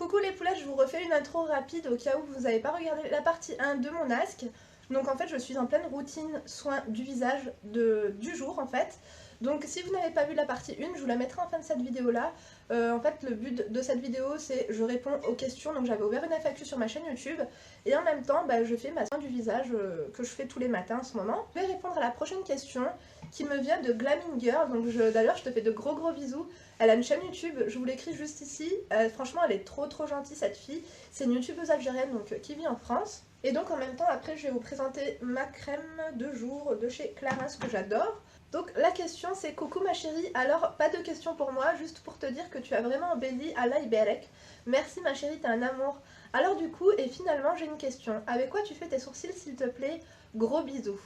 Coucou les poulettes, je vous refais une intro rapide au cas où vous n'avez pas regardé la partie 1 de mon ask. Donc en fait je suis en pleine routine soin du visage du jour en fait. Donc si vous n'avez pas vu la partie 1, je vous la mettrai en fin de cette vidéo là. En fait le but de cette vidéo c'est je réponds aux questions, donc j'avais ouvert une FAQ sur ma chaîne YouTube. Et en même temps je fais ma soin du visage que je fais tous les matins en ce moment. Je vais répondre à la prochaine question qui me vient de Glamming Girl, donc d'ailleurs je te fais de gros bisous. Elle a une chaîne YouTube, je vous l'écris juste ici, franchement elle est trop gentille cette fille, c'est une youtubeuse algérienne donc, qui vit en France. Et donc en même temps après je vais vous présenter ma crème de jour de chez Clarins que j'adore. Donc la question c'est coucou ma chérie, alors pas de question pour moi, juste pour te dire que tu as vraiment embelli Allah Iberek. Merci ma chérie, t'es un amour. Alors du coup, et finalement j'ai une question, avec quoi tu fais tes sourcils s'il te plaît? Gros bisous.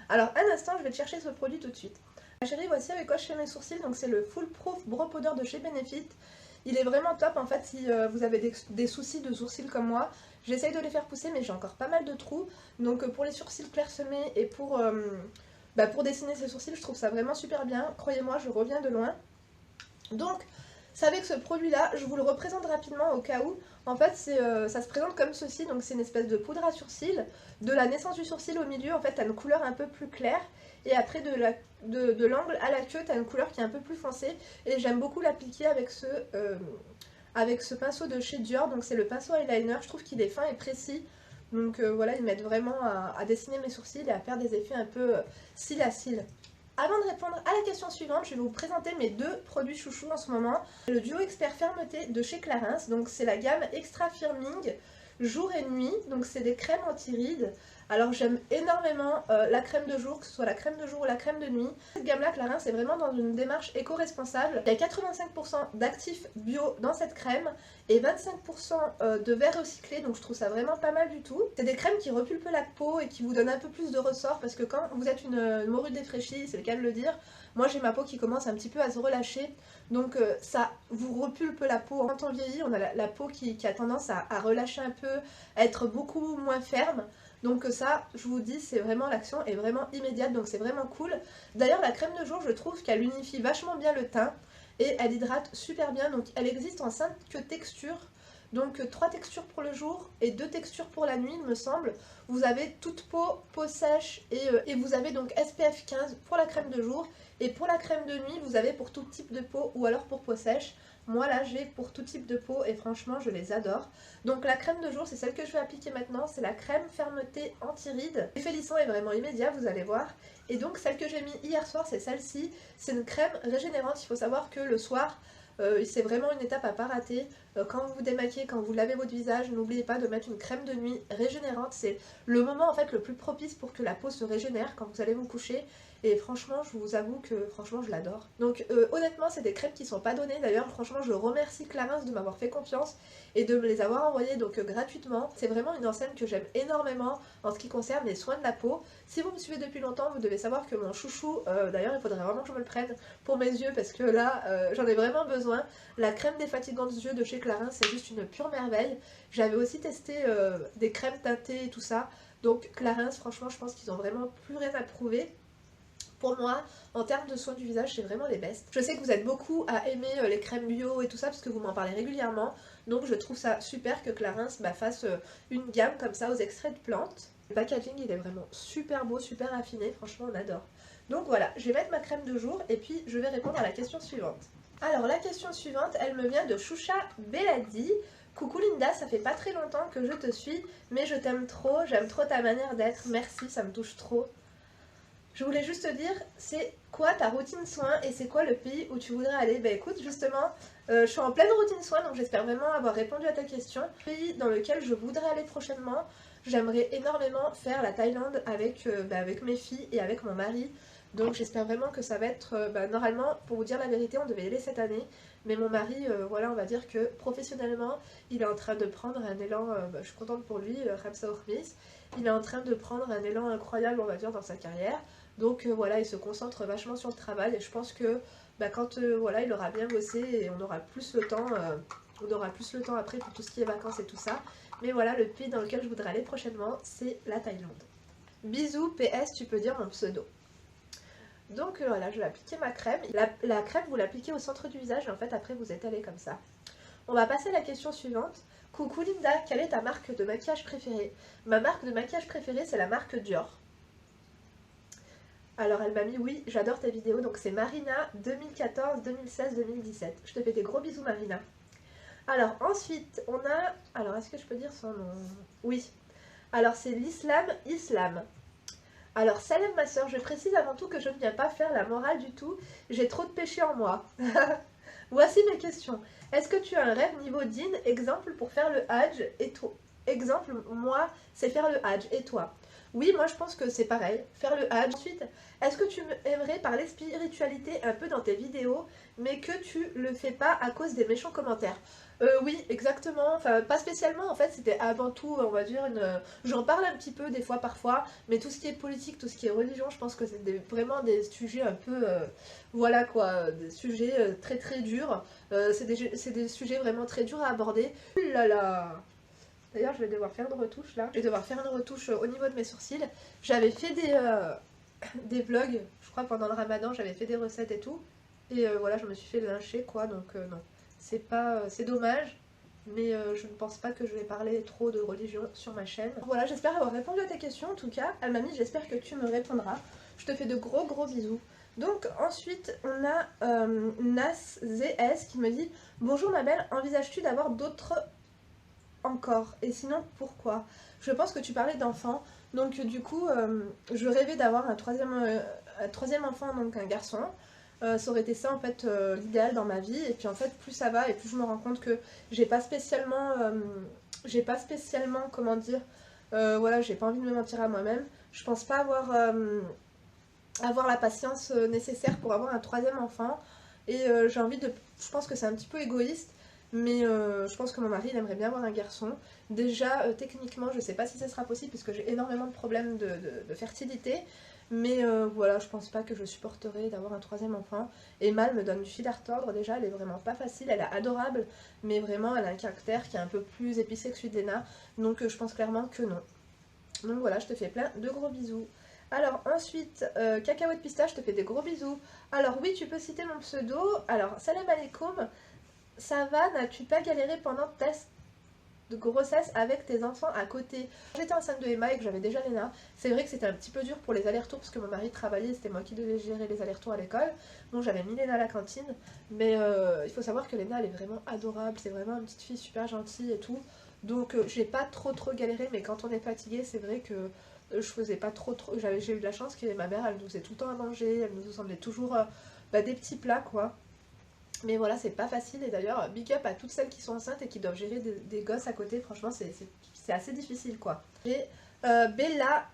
Alors un instant, je vais te chercher ce produit tout de suite. Ma chérie, voici avec quoi je fais mes sourcils, donc c'est le Full Proof Brow Powder de chez Benefit. Il est vraiment top en fait si vous avez des soucis de sourcils comme moi. J'essaye de les faire pousser mais j'ai encore pas mal de trous. Donc pour les sourcils clairsemés et pour dessiner ces sourcils, je trouve ça vraiment super bien. Croyez-moi, je reviens de loin. Donc, savez que ce produit-là, je vous le représente rapidement au cas où. En fait, ça se présente comme ceci, donc c'est une espèce de poudre à sourcils. De la naissance du sourcil au milieu, en fait, tu as une couleur un peu plus claire. Et après, de l'angle à la queue, tu as une couleur qui est un peu plus foncée. Et j'aime beaucoup l'appliquer avec ce pinceau de chez Dior. Donc c'est le pinceau eyeliner, je trouve qu'il est fin et précis. Donc voilà, ils m'aident vraiment à dessiner mes sourcils et à faire des effets un peu cils à cils. Avant de répondre à la question suivante, je vais vous présenter mes deux produits chouchous en ce moment. Le duo expert fermeté de chez Clarins, donc c'est la gamme Extra Firming jour et nuit, donc c'est des crèmes anti-rides. Alors j'aime énormément la crème de jour, que ce soit la crème de jour ou la crème de nuit. Cette gamme-là, Clarins, c'est vraiment dans une démarche éco-responsable. Il y a 85% d'actifs bio dans cette crème et 25% de verre recyclé, donc je trouve ça vraiment pas mal du tout. C'est des crèmes qui repulpent la peau et qui vous donnent un peu plus de ressort parce que quand vous êtes une morue défraîchie, c'est le cas de le dire, moi j'ai ma peau qui commence un petit peu à se relâcher, donc ça vous repulpe la peau. Quand on vieillit, on a la peau qui a tendance à relâcher un peu, à être beaucoup moins ferme. Donc ça, je vous dis, c'est vraiment, l'action est vraiment immédiate, donc c'est vraiment cool. D'ailleurs, la crème de jour, je trouve qu'elle unifie vachement bien le teint et elle hydrate super bien. Donc elle existe en 5 textures, donc 3 textures pour le jour et 2 textures pour la nuit, il me semble. Vous avez toute peau, peau sèche et vous avez donc SPF 15 pour la crème de jour. Et pour la crème de nuit, vous avez pour tout type de peau ou alors pour peau sèche. Moi là j'ai pour tout type de peau et franchement je les adore. Donc la crème de jour c'est celle que je vais appliquer maintenant, c'est la crème fermeté anti-rides. L'effet lissant est vraiment immédiat, vous allez voir. Et donc celle que j'ai mis hier soir c'est celle-ci, c'est une crème régénérante. Il faut savoir que le soir c'est vraiment une étape à pas rater. Quand vous vous démaquillez, quand vous lavez votre visage, n'oubliez pas de mettre une crème de nuit régénérante. C'est le moment en fait le plus propice pour que la peau se régénère quand vous allez vous coucher. Et franchement, je vous avoue que franchement, je l'adore. Donc honnêtement, c'est des crèmes qui sont pas données. D'ailleurs, franchement, je remercie Clarins de m'avoir fait confiance et de me les avoir envoyées donc gratuitement. C'est vraiment une enseigne que j'aime énormément en ce qui concerne les soins de la peau. Si vous me suivez depuis longtemps, vous devez savoir que mon chouchou, d'ailleurs, il faudrait vraiment que je me le prenne pour mes yeux parce que là, j'en ai vraiment besoin. La crème défatigante yeux de chez Clarins, c'est juste une pure merveille. J'avais aussi testé des crèmes teintées et tout ça. Donc Clarins, franchement, je pense qu'ils ont vraiment plus rien à prouver. Pour moi, en termes de soins du visage, c'est vraiment les best. Je sais que vous êtes beaucoup à aimer les crèmes bio et tout ça parce que vous m'en parlez régulièrement. Donc je trouve ça super que Clarins fasse une gamme comme ça aux extraits de plantes. Le packaging il est vraiment super beau, super raffiné, franchement on adore. Donc voilà, je vais mettre ma crème de jour et puis je vais répondre à la question suivante. Alors la question suivante, elle me vient de Choucha Beladi. Coucou Linda, ça fait pas très longtemps que je te suis, mais je t'aime trop, j'aime trop ta manière d'être, merci, ça me touche trop. Je voulais juste te dire, c'est quoi ta routine soin et c'est quoi le pays où tu voudrais aller? Bah écoute, justement, je suis en pleine routine soin, donc j'espère vraiment avoir répondu à ta question. Le pays dans lequel je voudrais aller prochainement, j'aimerais énormément faire la Thaïlande avec mes filles et avec mon mari. Donc j'espère vraiment que ça va être, normalement, pour vous dire la vérité, on devait y aller cette année. Mais mon mari, voilà, on va dire que professionnellement, il est en train de prendre un élan, je suis contente pour lui, Ramsa Hormis. Il est en train de prendre un élan incroyable, on va dire, dans sa carrière. Donc voilà, il se concentre vachement sur le travail et je pense que quand voilà, il aura bien bossé et on aura plus le temps, après pour tout ce qui est vacances et tout ça. Mais voilà, le pays dans lequel je voudrais aller prochainement, c'est la Thaïlande. Bisous, PS, tu peux dire mon pseudo. Donc voilà, je vais appliquer ma crème. La crème, vous l'appliquez au centre du visage et en fait après vous étalez comme ça. On va passer à la question suivante. Coucou Linda, quelle est ta marque de maquillage préférée? Ma marque de maquillage préférée, c'est la marque Dior. Alors elle m'a mis oui, j'adore tes vidéos, donc c'est Marina 2014, 2016, 2017. Je te fais des gros bisous Marina. Alors ensuite, on a... Alors est-ce que je peux dire son nom? Oui. Alors c'est l'Islam Islam. Alors salam ma soeur, je précise avant tout que je ne viens pas faire la morale du tout, j'ai trop de péché en moi. Voici mes questions. Est-ce que tu as un rêve niveau dîne, exemple pour faire le Hajj et toi? Exemple, moi, c'est faire le Hajj et toi? Oui, moi je pense que c'est pareil, faire le Hajj. Ensuite, est-ce que tu aimerais parler spiritualité un peu dans tes vidéos, mais que tu le fais pas à cause des méchants commentaires? Oui, exactement. Enfin, pas spécialement, en fait, c'était avant tout, on va dire, j'en parle un petit peu des fois, parfois, mais tout ce qui est politique, tout ce qui est religion, je pense que c'est vraiment des sujets un peu, voilà quoi, des sujets très très durs. C'est des sujets vraiment très durs à aborder. Ouh là là! D'ailleurs, je vais devoir faire une retouche là. Je vais devoir faire une retouche au niveau de mes sourcils. J'avais fait des vlogs, je crois pendant le ramadan, j'avais fait des recettes et tout. Et voilà, je me suis fait lyncher quoi, donc non. C'est pas, c'est dommage, mais je ne pense pas que je vais parler trop de religion sur ma chaîne. Voilà, j'espère avoir répondu à tes questions en tout cas. Elle m'a mis, j'espère que tu me répondras. Je te fais de gros gros bisous. Donc ensuite, on a NasZS qui me dit « Bonjour ma belle, envisages-tu d'avoir d'autres encore? Et sinon, pourquoi ?» Je pense que tu parlais d'enfants. Donc du coup, je rêvais d'avoir un troisième enfant, donc un garçon. Ça aurait été ça en fait l'idéal dans ma vie. Et puis en fait, plus ça va et plus je me rends compte que j'ai pas spécialement, comment dire, voilà, j'ai pas envie de me mentir à moi-même. Je pense pas avoir la patience nécessaire pour avoir un troisième enfant. Et j'ai envie de... Je pense que c'est un petit peu égoïste, mais je pense que mon mari il aimerait bien avoir un garçon. Déjà, techniquement, je sais pas si ça sera possible puisque j'ai énormément de problèmes de fertilité. Mais voilà, je pense pas que je supporterai d'avoir un troisième enfant. Emma, elle me donne du fil à retordre déjà, elle est vraiment pas facile, elle est adorable, mais vraiment elle a un caractère qui est un peu plus épicé que celui de Léna. Donc je pense clairement que non. Donc voilà, je te fais plein de gros bisous. Alors ensuite, Cacahuète Pistache, je te fais des gros bisous. Alors oui, tu peux citer mon pseudo. Alors, salam alaikum, ça va, n'as-tu pas galéré pendant ta de grossesse avec tes enfants à côté? J'étais enceinte de Emma et que j'avais déjà Léna. C'est vrai que c'était un petit peu dur pour les allers-retours parce que mon mari travaillait, c'était moi qui devais gérer les allers-retours à l'école. Bon, j'avais mis Léna à la cantine, mais il faut savoir que Léna elle est vraiment adorable, c'est vraiment une petite fille super gentille et tout. Donc j'ai pas trop galéré, mais quand on est fatigué, c'est vrai que je faisais pas trop. J'ai eu de la chance que ma mère elle nous faisait tout le temps à manger, elle nous emmenait toujours des petits plats quoi. Mais voilà, c'est pas facile. Et d'ailleurs, big up à toutes celles qui sont enceintes et qui doivent gérer des gosses à côté. Franchement, c'est assez difficile, quoi. Et Bella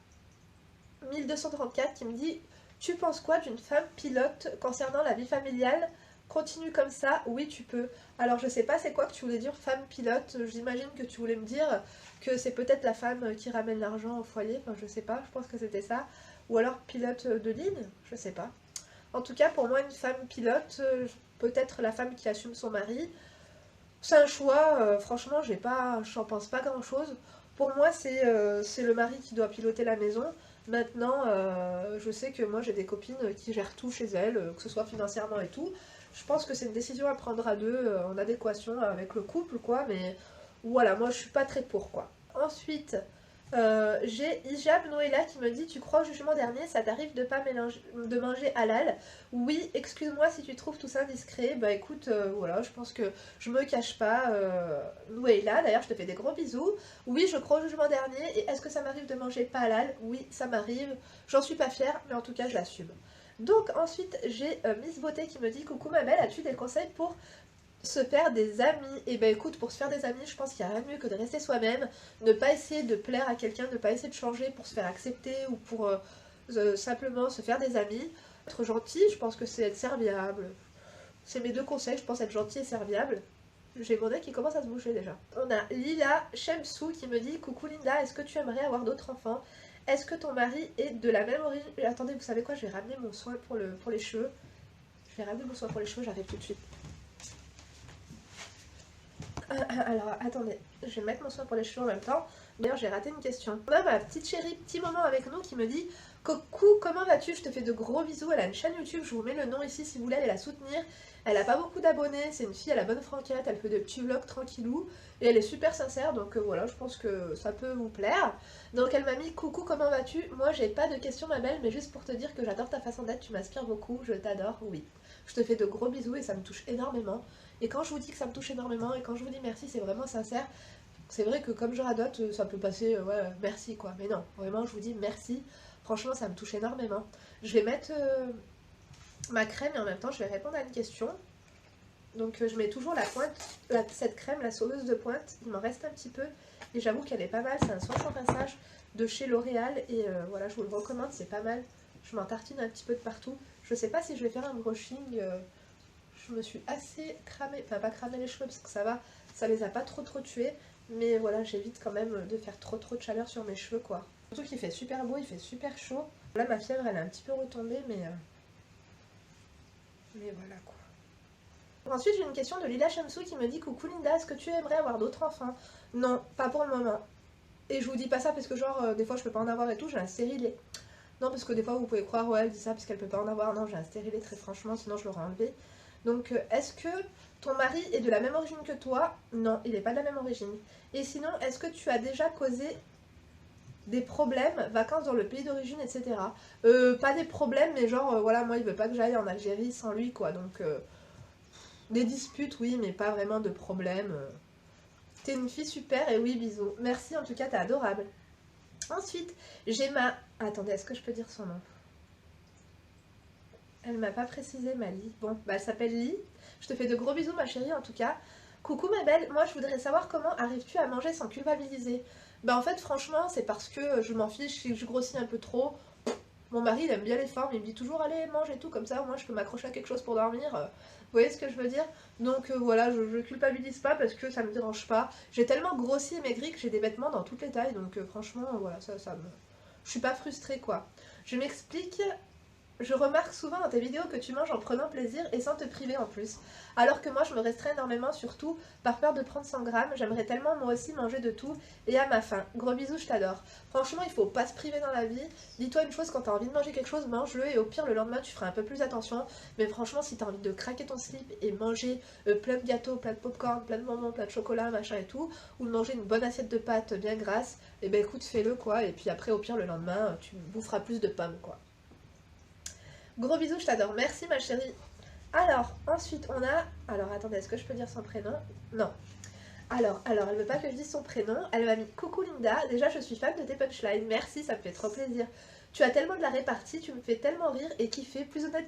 1234 qui me dit « Tu penses quoi d'une femme pilote concernant la vie familiale? Continue comme ça, oui tu peux. » Alors je sais pas c'est quoi que tu voulais dire femme pilote. J'imagine que tu voulais me dire que c'est peut-être la femme qui ramène l'argent au foyer. Enfin je sais pas, je pense que c'était ça. Ou alors pilote de ligne, je sais pas. En tout cas, pour moi, une femme pilote, peut-être la femme qui assume son mari, c'est un choix. Franchement, j'en pense pas grand-chose. Pour moi, c'est le mari qui doit piloter la maison. Maintenant, je sais que moi, j'ai des copines qui gèrent tout chez elles, que ce soit financièrement et tout. Je pense que c'est une décision à prendre à deux, en adéquation avec le couple, quoi. Mais voilà, moi, je suis pas très pour, quoi. Ensuite... j'ai Hijab Noëlla qui me dit « Tu crois au jugement dernier, ça t'arrive de pas de manger halal ?» Oui, excuse-moi si tu trouves tout ça discret. Bah écoute, voilà, je pense que je me cache pas. Noëlla, d'ailleurs je te fais des gros bisous. Oui, je crois au jugement dernier. Et est-ce que ça m'arrive de manger pas halal? Oui, ça m'arrive. J'en suis pas fière, mais en tout cas je l'assume. Donc ensuite j'ai Miss Beauté qui me dit « Coucou ma belle, as-tu des conseils pour se faire des amis? » Et ben écoute, pour se faire des amis, je pense qu'il n'y a rien de mieux que de rester soi-même, ne pas essayer de plaire à quelqu'un, ne pas essayer de changer pour se faire accepter ou pour simplement se faire des amis. Être gentil, je pense que c'est être serviable. C'est mes deux conseils, je pense être gentil et serviable. J'ai mon nez qui commence à se boucher déjà. On a Lila Shemsou qui me dit « Coucou Linda, est-ce que tu aimerais avoir d'autres enfants? Est-ce que ton mari est de la même origine ?» Attendez, vous savez quoi, je vais ramener mon soin pour les cheveux. Je vais ramener mon soin pour les cheveux, j'arrive tout de suite. Alors, attendez, je vais mettre mon soin pour les cheveux en même temps. D'ailleurs, j'ai raté une question. On a ma petite chérie, petit moment avec nous qui me dit: Coucou, comment vas-tu? Je te fais de gros bisous. Elle a une chaîne YouTube, je vous mets le nom ici si vous voulez aller la soutenir. Elle a pas beaucoup d'abonnés, c'est une fille à la bonne franquette, elle fait des petits vlogs tranquillou. Et elle est super sincère, donc voilà, je pense que ça peut vous plaire. Donc elle m'a mis: Coucou, comment vas-tu? Moi, j'ai pas de questions, ma belle, mais juste pour te dire que j'adore ta façon d'être, tu m'inspires beaucoup, je t'adore, oui. Je te fais de gros bisous et ça me touche énormément. Et quand je vous dis que ça me touche énormément et quand je vous dis merci, c'est vraiment sincère. C'est vrai que comme je radote, ça peut passer, ouais, merci quoi. Mais non, vraiment, je vous dis merci. Franchement, ça me touche énormément. Je vais mettre ma crème et en même temps, je vais répondre à une question. Donc, je mets toujours la pointe, cette crème, la sauveuse de pointe. Il m'en reste un petit peu. Et j'avoue qu'elle est pas mal. C'est un soin sans passage de chez L'Oréal. Et voilà, je vous le recommande, c'est pas mal. Je m'en tartine un petit peu de partout. Je sais pas si je vais faire un brushing. Je me suis assez cramé, enfin pas cramé les cheveux parce que ça va, ça les a pas trop tués. Mais voilà, j'évite quand même de faire trop de chaleur sur mes cheveux quoi. Surtout qu'il fait super beau, il fait super chaud. Là ma fièvre elle est un petit peu retombée mais voilà quoi. Ensuite j'ai une question de Lila Shamsou qui me dit: Coucou Linda, est-ce que tu aimerais avoir d'autres enfants? Non, pas pour le moment. Et je vous dis pas ça parce que genre des fois je peux pas en avoir et tout, j'ai un stérilet. Non parce que des fois vous pouvez croire ouais elle dit ça parce qu'elle peut pas en avoir. Non, j'ai un stérilet très franchement, sinon je l'aurais enlevé. Donc est-ce que ton mari est de la même origine que toi? Non, il n'est pas de la même origine. Et sinon, est-ce que tu as déjà causé des problèmes, vacances dans le pays d'origine, etc. Pas des problèmes, mais genre, voilà, moi il veut pas que j'aille en Algérie sans lui, quoi. Donc, des disputes, oui, mais pas vraiment de problèmes. T'es une fille super, et oui, bisous. Merci, en tout cas, t'es adorable. Ensuite, j'ai ma... Attendez, est-ce que je peux dire son nom? Elle m'a pas précisé, ma Lie. Bon, bah elle s'appelle Lie. Je te fais de gros bisous, ma chérie, en tout cas. Coucou, ma belle. Moi, je voudrais savoir comment arrives-tu à manger sans culpabiliser? Bah, en fait, franchement, c'est parce que je m'en fiche si je grossis un peu trop. Mon mari, il aime bien les formes. Il me dit toujours, allez, mange et tout. Comme ça, au moins, je peux m'accrocher à quelque chose pour dormir. Vous voyez ce que je veux dire? Donc, voilà, je culpabilise pas parce que ça me dérange pas. J'ai tellement grossi et maigri que j'ai des vêtements dans toutes les tailles. Donc, franchement, voilà, ça me... Je suis pas frustrée, quoi. Je m'explique. Je remarque souvent dans tes vidéos que tu manges en prenant plaisir et sans te priver en plus. Alors que moi je me restreins énormément, surtout par peur de prendre 100 grammes. J'aimerais tellement moi aussi manger de tout et à ma faim. Gros bisous, je t'adore. Franchement, il faut pas se priver dans la vie. Dis-toi une chose, quand t'as envie de manger quelque chose, mange-le et au pire le lendemain tu feras un peu plus attention. Mais franchement, si t'as envie de craquer ton slip et manger plein de gâteaux, plein de popcorn, plein de bonbons, plein de chocolat, machin et tout, ou de manger une bonne assiette de pâtes bien grasse, et ben écoute, fais-le quoi. Et puis après, au pire le lendemain, tu boufferas plus de pommes quoi. Gros bisous, je t'adore. Merci ma chérie. Alors, ensuite on a... Alors attendez, est-ce que je peux dire son prénom? Non. Alors, elle veut pas que je dise son prénom. Elle m'a mis: Coucou Linda, déjà je suis fan de tes punchlines. Merci, ça me fait trop plaisir. Tu as tellement de la répartie, tu me fais tellement rire et kiffer. Plus honnête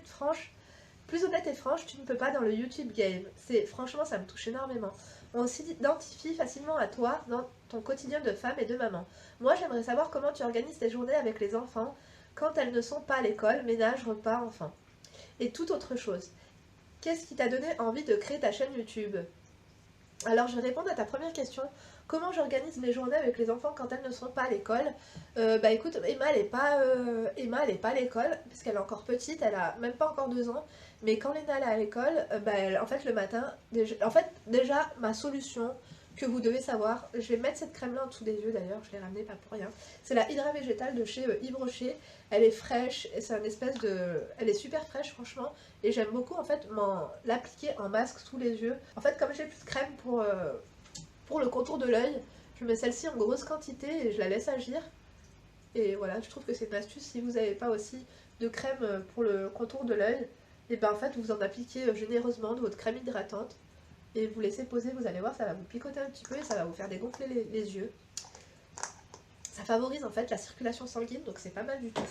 et franche, tu ne peux pas dans le YouTube game. Franchement, ça me touche énormément. On s'identifie facilement à toi dans ton quotidien de femme et de maman. Moi, j'aimerais savoir comment tu organises tes journées avec les enfants quand elles ne sont pas à l'école, ménage, repas, enfants. Et toute autre chose. Qu'est-ce qui t'a donné envie de créer ta chaîne YouTube? Alors, je vais répondre à ta première question. Comment j'organise mes journées avec les enfants quand elles ne sont pas à l'école? Bah écoute, Emma elle est pas à l'école, puisqu'elle est encore petite, elle a même pas encore 2 ans. Mais quand Léna elle est à l'école, en fait le matin, déjà ma solution que vous devez savoir, je vais mettre cette crème là en dessous des yeux d'ailleurs, je l'ai ramenée pas pour rien. C'est la Hydra Végétale de chez Yves Rocher. Elle est fraîche, et c'est un espèce de... Elle est super fraîche franchement. Et j'aime beaucoup en fait l'appliquer en masque sous les yeux. En fait comme j'ai plus de crème pour le contour de l'œil, je mets celle-ci en grosse quantité et je la laisse agir. Et voilà, je trouve que c'est une astuce si vous n'avez pas aussi de crème pour le contour de l'œil. Et ben en fait vous en appliquez généreusement de votre crème hydratante et vous laissez poser, vous allez voir, ça va vous picoter un petit peu et ça va vous faire dégonfler les yeux. Ça favorise en fait la circulation sanguine, donc c'est pas mal du tout.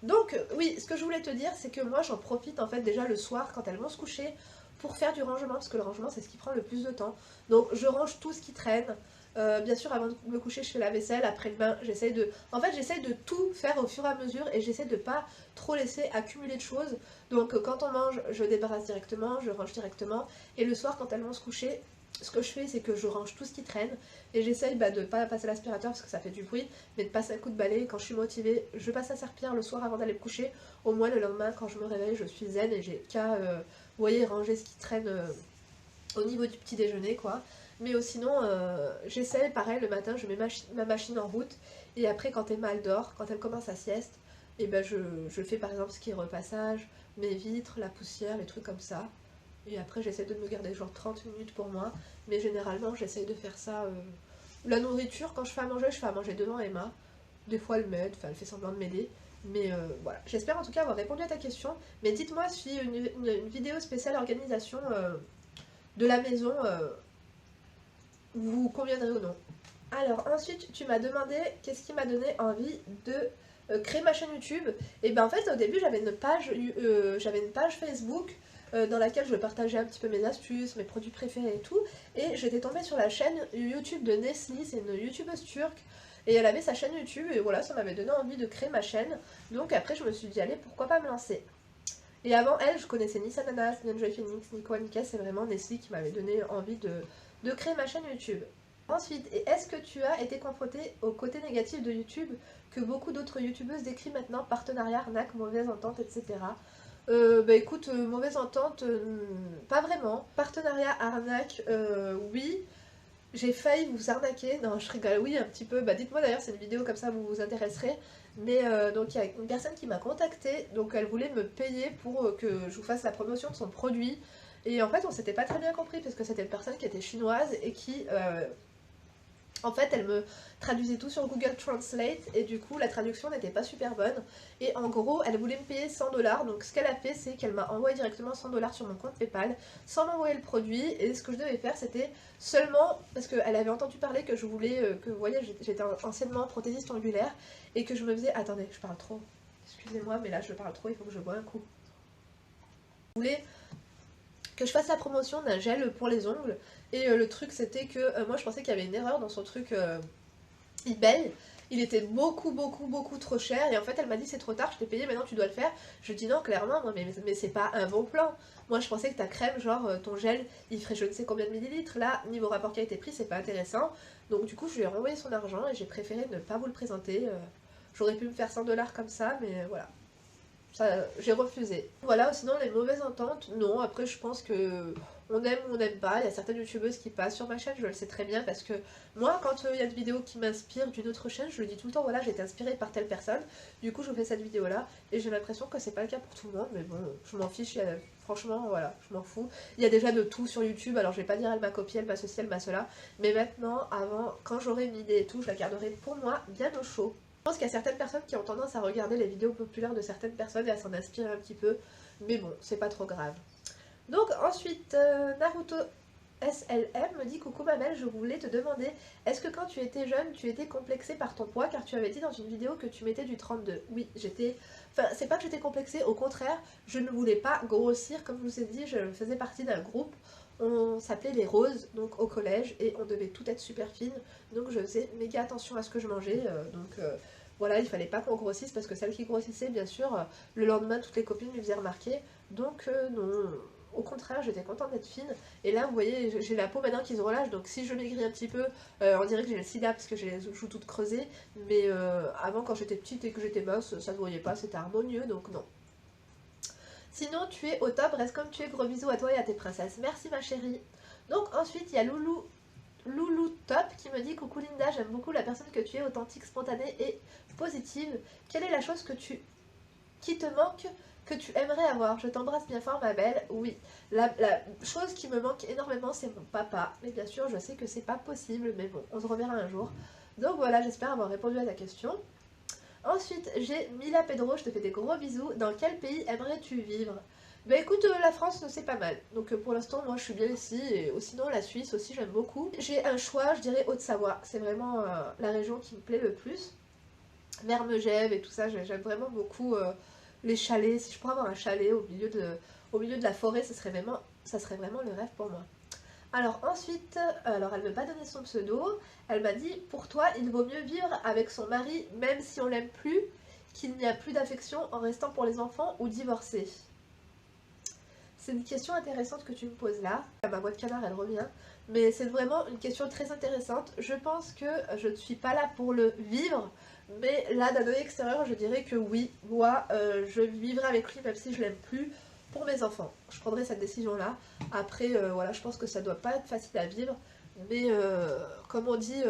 Donc oui, ce que je voulais te dire, c'est que moi j'en profite en fait déjà le soir quand elles vont se coucher pour faire du rangement, parce que le rangement c'est ce qui prend le plus de temps. Donc je range tout ce qui traîne. Bien sûr, avant de me coucher, je fais la vaisselle. Après le bain, j'essaye de... En fait, j'essaye de tout faire au fur et à mesure et j'essaie de pas trop laisser accumuler de choses. Donc quand on mange, je débarrasse directement, je range directement. Et le soir, quand elles vont se coucher, ce que je fais, c'est que je range tout ce qui traîne. Et j'essaye de pas passer l'aspirateur parce que ça fait du bruit, mais de passer un coup de balai. Quand je suis motivée, je passe la serpillière le soir avant d'aller me coucher. Au moins, le lendemain, quand je me réveille, je suis zen et j'ai qu'à, vous voyez, ranger ce qui traîne au niveau du petit déjeuner, quoi. Mais sinon, j'essaie, pareil, le matin, je mets ma machine en route. Et après, quand Emma elle dort, quand elle commence sa sieste, et ben je fais par exemple ce qui est repassage, mes vitres, la poussière, les trucs comme ça. Et après, j'essaie de me garder genre 30 minutes pour moi. Mais généralement, j'essaie de faire ça. La nourriture, quand je fais à manger devant Emma. Des fois, elle m'aide, enfin, elle fait semblant de m'aider. Mais voilà, j'espère en tout cas avoir répondu à ta question. Mais dites-moi si une vidéo spéciale organisation de la maison vous conviendrait ou non. Alors ensuite, tu m'as demandé qu'est-ce qui m'a donné envie de créer ma chaîne YouTube. Et ben en fait, au début, j'avais une page Facebook dans laquelle je partageais un petit peu mes astuces, mes produits préférés et tout. Et j'étais tombée sur la chaîne YouTube de Nestlé, c'est une youtubeuse turque. Et elle avait sa chaîne YouTube, et voilà, ça m'avait donné envie de créer ma chaîne. Donc après, je me suis dit, allez, pourquoi pas me lancer. Et avant elle, je connaissais ni Sananas, ni Enjoy Phoenix, ni Koanika, c'est vraiment Nestlé qui m'avait donné envie de créer ma chaîne YouTube. Ensuite, est-ce que tu as été confronté au côté négatif de YouTube que beaucoup d'autres youtubeuses décrivent maintenant, partenariat, arnaque, mauvaise entente, etc. Bah écoute, mauvaise entente, pas vraiment. Partenariat, arnaque, oui. J'ai failli vous arnaquer, non je rigole, oui un petit peu, bah dites-moi d'ailleurs c'est une vidéo comme ça vous vous intéresserez, mais donc il y a une personne qui m'a contactée, donc elle voulait me payer pour que je vous fasse la promotion de son produit, et en fait on s'était pas très bien compris parce que c'était une personne qui était chinoise et qui en fait, elle me traduisait tout sur Google Translate et du coup, la traduction n'était pas super bonne. Et en gros, elle voulait me payer 100$. Donc, ce qu'elle a fait, c'est qu'elle m'a envoyé directement 100$ sur mon compte PayPal sans m'envoyer le produit. Et ce que je devais faire, c'était seulement parce qu'elle avait entendu parler que je voulais, que vous voyez, j'étais anciennement prothésiste angulaire et que je me faisais. Attendez, je parle trop. Excusez-moi, mais là, je parle trop, il faut que je bois un coup. Je voulais que je fasse la promotion d'un gel pour les ongles. Et le truc c'était que moi je pensais qu'il y avait une erreur dans son truc eBay. Il était beaucoup trop cher et en fait elle m'a dit c'est trop tard, je t'ai payé, maintenant tu dois le faire. Je dis non clairement, moi, mais c'est pas un bon plan. Moi je pensais que ta crème, genre ton gel, il ferait je ne sais combien de millilitres. Là, niveau rapport qualité-prix, c'est pas intéressant. Donc du coup je lui ai renvoyé son argent et j'ai préféré ne pas vous le présenter. J'aurais pu me faire 100$ comme ça, mais voilà. J'ai refusé. Voilà, sinon les mauvaises ententes, non, après je pense que on aime ou on n'aime pas, il y a certaines youtubeuses qui passent sur ma chaîne, je le sais très bien parce que moi quand il y a une vidéo qui m'inspire d'une autre chaîne, je le dis tout le temps, voilà j'ai été inspirée par telle personne, du coup je fais cette vidéo là, et j'ai l'impression que c'est pas le cas pour tout le monde, mais bon, je m'en fiche, franchement voilà, je m'en fous. Il y a déjà de tout sur YouTube, alors je vais pas dire elle m'a copié, elle m'a ceci, elle m'a cela, mais maintenant, avant, quand j'aurai une idée et tout, je la garderai pour moi bien au chaud. Je pense qu'il y a certaines personnes qui ont tendance à regarder les vidéos populaires de certaines personnes et à s'en inspirer un petit peu, mais bon, c'est pas trop grave. Donc ensuite, Naruto SLM me dit coucou ma belle, je voulais te demander, est-ce que quand tu étais jeune, tu étais complexée par ton poids car tu avais dit dans une vidéo que tu mettais du 32. Oui, j'étais... Enfin, c'est pas que j'étais complexée, au contraire, je ne voulais pas grossir, comme je vous ai dit, je faisais partie d'un groupe, on s'appelait les Roses, donc au collège, et on devait tout être super fine, donc je faisais méga attention à ce que je mangeais, voilà, il fallait pas qu'on grossisse parce que celle qui grossissait, bien sûr, le lendemain, toutes les copines lui faisaient remarquer. Donc non, au contraire, j'étais contente d'être fine. Et là, vous voyez, j'ai la peau maintenant qui se relâche. Donc si je maigris un petit peu, on dirait que j'ai le sida parce que j'ai les joues toutes creusées. Mais avant, quand j'étais petite et que j'étais mince, ça se voyait pas, c'était harmonieux, donc non. Sinon, tu es au top, reste comme tu es. Gros bisous à toi et à tes princesses. Merci ma chérie. Donc ensuite, il y a Loulou Top qui me dit coucou Linda, j'aime beaucoup la personne que tu es, authentique, spontanée et positive. Quelle est la chose qui te manque, que tu aimerais avoir? Je t'embrasse bien fort ma belle. Oui, la chose qui me manque énormément c'est mon papa. Mais bien sûr je sais que c'est pas possible, mais bon, on se reverra un jour. Donc voilà, j'espère avoir répondu à ta question. Ensuite, j'ai Mila Pedro, je te fais des gros bisous. Dans quel pays aimerais-tu vivre? Bah écoute, la France c'est pas mal, donc pour l'instant moi je suis bien ici, et sinon la Suisse aussi j'aime beaucoup. J'ai un choix, je dirais Haute-Savoie, c'est vraiment la région qui me plaît le plus. Vers Megève et tout ça, j'aime vraiment beaucoup les chalets, si je pourrais avoir un chalet au milieu de la forêt, ça serait vraiment le rêve pour moi. Alors ensuite, alors elle ne m'a pas donné son pseudo, elle m'a dit pour toi il vaut mieux vivre avec son mari même si on l'aime plus, qu'il n'y a plus d'affection en restant pour les enfants ou divorcer. C'est une question intéressante que tu me poses là. Ma voix de canard elle revient, mais c'est vraiment une question très intéressante. Je pense que je ne suis pas là pour le vivre, mais là d'un œil extérieur je dirais que oui, moi je vivrai avec lui même si je l'aime plus pour mes enfants. Je prendrai cette décision là. Après voilà, je pense que ça doit pas être facile à vivre, Mais comme on dit,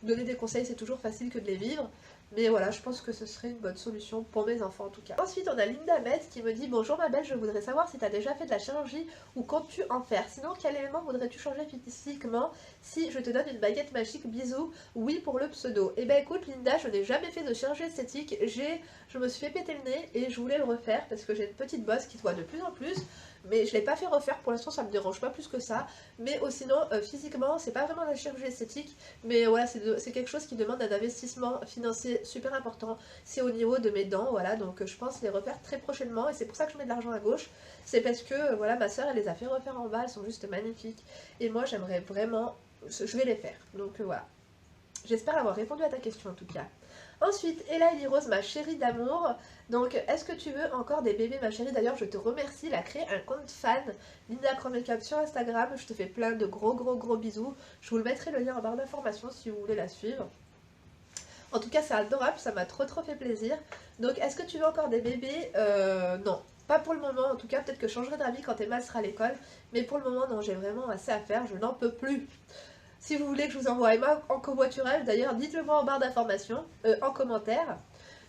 donner des conseils c'est toujours facile que de les vivre. Mais voilà, je pense que ce serait une bonne solution pour mes enfants en tout cas. Ensuite, on a Linda Metz qui me dit: bonjour ma belle, je voudrais savoir si tu as déjà fait de la chirurgie ou comptes-tu en faire. Sinon, quel élément voudrais-tu changer physiquement si je te donne une baguette magique? Bisous, oui pour le pseudo. Eh ben écoute Linda, je n'ai jamais fait de chirurgie esthétique. Je me suis fait péter le nez et je voulais le refaire parce que j'ai une petite bosse qui se voit de plus en plus. Mais je ne l'ai pas fait refaire, pour l'instant ça me dérange pas plus que ça. Mais sinon, physiquement, c'est pas vraiment de la chirurgie esthétique. Mais voilà, c'est quelque chose qui demande un investissement financier super important. C'est au niveau de mes dents, voilà. Donc je pense les refaire très prochainement. Et c'est pour ça que je mets de l'argent à gauche. C'est parce que voilà, ma soeur elle les a fait refaire en bas, elles sont juste magnifiques. Et moi j'aimerais vraiment, je vais les faire. Donc voilà. J'espère avoir répondu à ta question en tout cas. Ensuite, Ella Ellie Rose, ma chérie d'amour. Donc, est-ce que tu veux encore des bébés, ma chérie? D'ailleurs, je te remercie. Elle a créé un compte fan, Linda Makeup sur Instagram. Je te fais plein de gros bisous. Je vous le mettrai le lien en barre d'informations si vous voulez la suivre. En tout cas, c'est adorable. Ça m'a trop fait plaisir. Donc, est-ce que tu veux encore des bébés? Non. Pas pour le moment, en tout cas, peut-être que je changerai d'avis quand Emma sera à l'école. Mais pour le moment, non, j'ai vraiment assez à faire. Je n'en peux plus. Si vous voulez que je vous envoie Emma en covoiturage, d'ailleurs, dites-le moi en barre d'informations, en commentaire.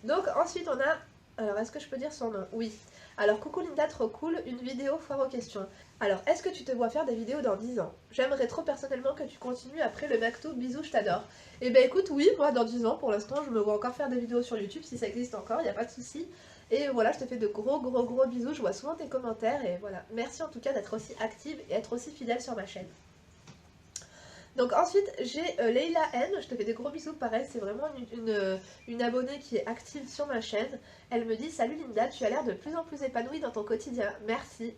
Donc ensuite on a... Alors est-ce que je peux dire son nom? Oui. Alors coucou Linda, trop cool, une vidéo foire aux questions. Alors est-ce que tu te vois faire des vidéos dans 10 ans? J'aimerais trop personnellement que tu continues après le MacTo, bisous, je t'adore. Et ben écoute, oui, moi dans 10 ans, pour l'instant, je me vois encore faire des vidéos sur YouTube, si ça existe encore, il n'y a pas de souci. Et voilà, je te fais de gros bisous, je vois souvent tes commentaires, et voilà. Merci en tout cas d'être aussi active et être aussi fidèle sur ma chaîne. Donc ensuite j'ai Leila N, je te fais des gros bisous, pareil, c'est vraiment une abonnée qui est active sur ma chaîne. Elle me dit: salut Linda, tu as l'air de plus en plus épanouie dans ton quotidien, merci.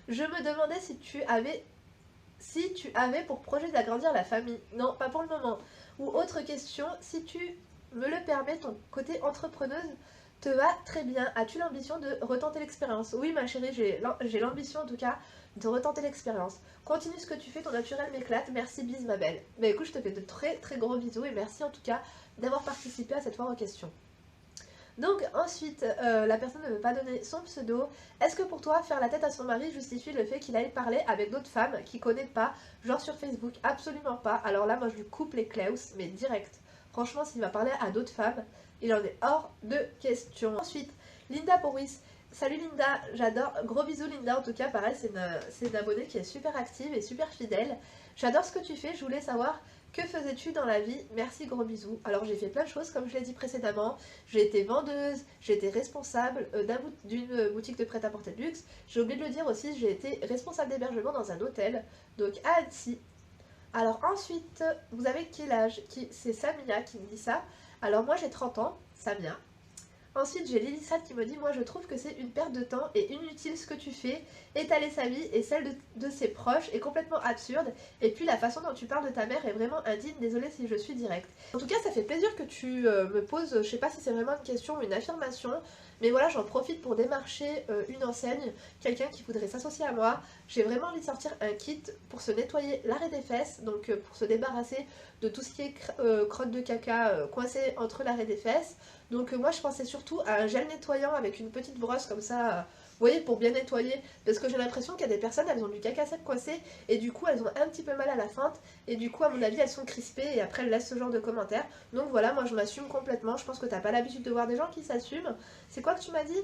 Je me demandais si tu avais pour projet d'agrandir la famille. Non, pas pour le moment. Ou autre question, si tu me le permets, ton côté entrepreneuse te va très bien. As-tu l'ambition de retenter l'expérience? Oui ma chérie, j'ai l'ambition en tout cas de retenter l'expérience. Continue ce que tu fais, ton naturel m'éclate. Merci, bise ma belle. Bah écoute, je te fais de très gros bisous et merci en tout cas d'avoir participé à cette foire aux questions. Donc ensuite, la personne ne veut pas donner son pseudo. Est-ce que pour toi, faire la tête à son mari justifie le fait qu'il aille parler avec d'autres femmes qu'il connaît pas, genre sur Facebook? Absolument pas. Alors là, moi je lui coupe les claus, mais direct. Franchement, s'il va parler à d'autres femmes, il en est hors de question. Ensuite, Linda Pourris. Salut Linda, j'adore. Gros bisous Linda, en tout cas, pareil, c'est une abonnée qui est super active et super fidèle. J'adore ce que tu fais, je voulais savoir... Que faisais-tu dans la vie? Merci, gros bisous. Alors j'ai fait plein de choses comme je l'ai dit précédemment. J'ai été vendeuse, j'ai été responsable d'une boutique de prêt-à-porter de luxe. J'ai oublié de le dire aussi, j'ai été responsable d'hébergement dans un hôtel, donc à Annecy. Alors ensuite, vous avez quel âge? C'est Samia qui me dit ça. Alors moi j'ai 30 ans, Samia. Ensuite, j'ai Lilissat qui me dit: moi je trouve que c'est une perte de temps et inutile ce que tu fais. Étaler sa vie et celle de ses proches est complètement absurde. Et puis la façon dont tu parles de ta mère est vraiment indigne. Désolée si je suis directe. En tout cas, ça fait plaisir que tu me poses, je sais pas si c'est vraiment une question ou une affirmation. Mais voilà, j'en profite pour démarcher une enseigne, quelqu'un qui voudrait s'associer à moi. J'ai vraiment envie de sortir un kit pour se nettoyer l'arrêt des fesses, donc pour se débarrasser de tout ce qui est crotte de caca coincée entre l'arrêt des fesses. Donc moi je pensais surtout à un gel nettoyant avec une petite brosse comme ça, vous voyez, pour bien nettoyer. Parce que j'ai l'impression qu'il y a des personnes, elles ont du caca sec coincé et du coup elles ont un petit peu mal à la feinte. Et du coup à mon avis elles sont crispées et après elles laissent ce genre de commentaires. Donc voilà, moi je m'assume complètement, je pense que t'as pas l'habitude de voir des gens qui s'assument. C'est quoi que tu m'as dit?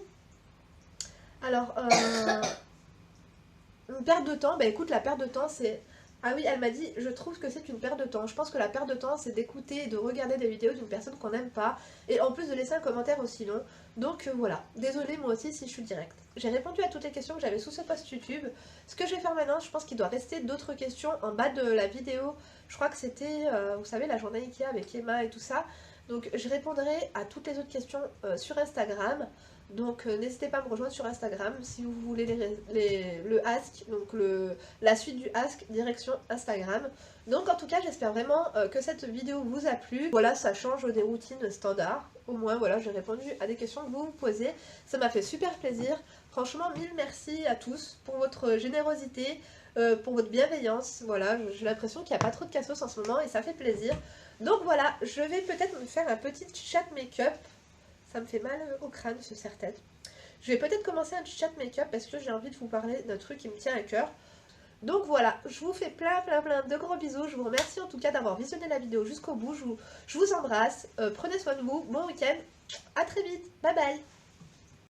Alors, une perte de temps, bah écoute, la perte de temps c'est... Ah oui, elle m'a dit: je trouve que c'est une perte de temps. Je pense que la perte de temps, c'est d'écouter et de regarder des vidéos d'une personne qu'on n'aime pas. Et en plus de laisser un commentaire aussi long. Donc voilà, désolée moi aussi si je suis directe. J'ai répondu à toutes les questions que j'avais sous ce post YouTube. Ce que je vais faire maintenant, je pense qu'il doit rester d'autres questions en bas de la vidéo. Je crois que c'était, vous savez, la journée Ikea avec Emma et tout ça. Donc je répondrai à toutes les autres questions sur Instagram. Donc n'hésitez pas à me rejoindre sur Instagram si vous voulez le ask, donc la suite du ask direction Instagram. Donc en tout cas j'espère vraiment que cette vidéo vous a plu. Voilà, ça change des routines standards. Au moins voilà, j'ai répondu à des questions que vous vous posez. Ça m'a fait super plaisir. Franchement, mille merci à tous pour votre générosité, pour votre bienveillance. Voilà, j'ai l'impression qu'il n'y a pas trop de cassos en ce moment et ça fait plaisir. Donc voilà, je vais peut-être me faire un petit chat make-up. Ça me fait mal au crâne ce serre-tête. Je vais peut-être commencer un chat make-up parce que j'ai envie de vous parler d'un truc qui me tient à cœur. Donc voilà, je vous fais plein de gros bisous. Je vous remercie en tout cas d'avoir visionné la vidéo jusqu'au bout. Je vous embrasse. Prenez soin de vous. Bon week-end. À très vite. Bye bye.